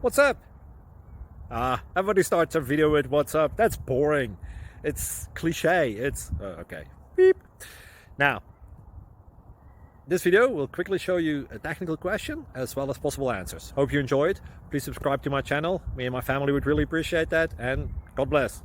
What's up? Everybody starts a video with what's up. That's boring. It's cliche. It's okay. Beep. Now, this video will quickly show you a technical question as well as possible answers. Hope you enjoyed. Please subscribe to my channel. Me and my family would really appreciate that, and God bless.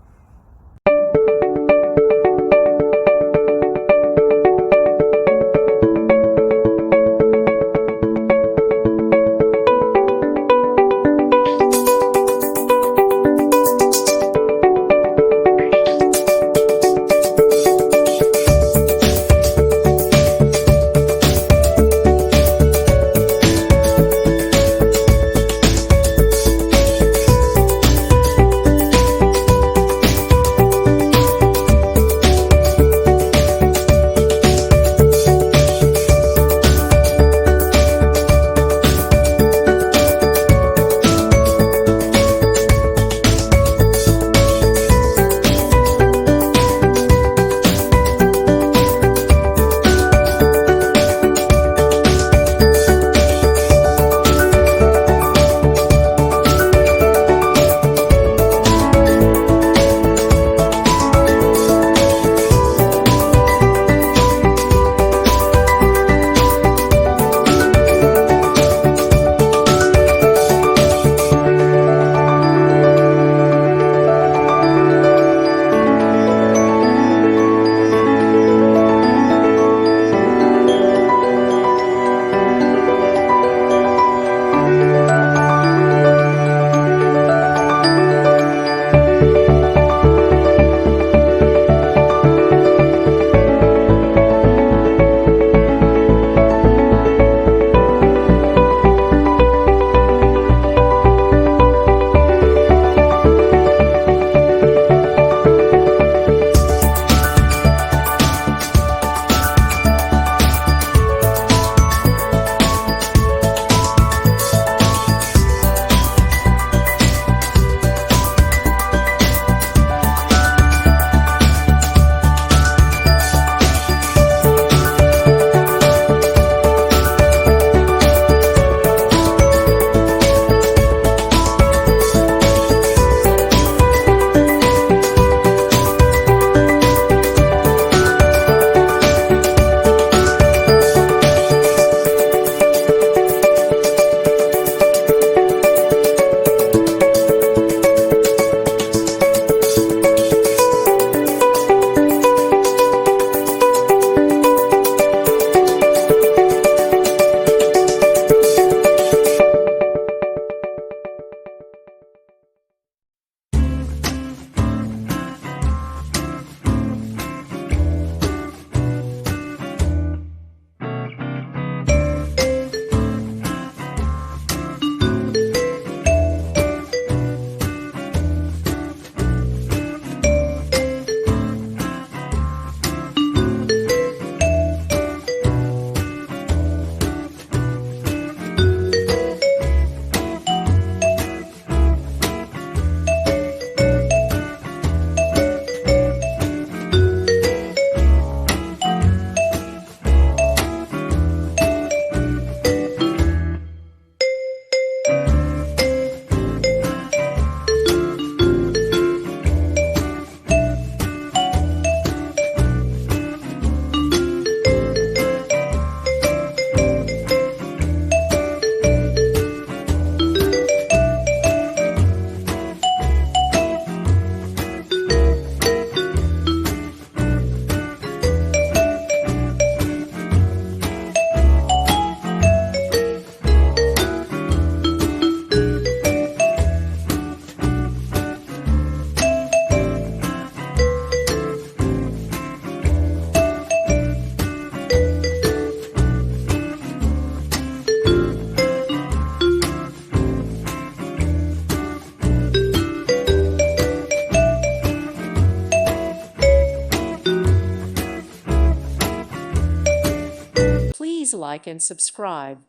Please like and subscribe.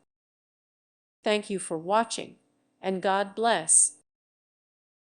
Thank you for watching, and God bless.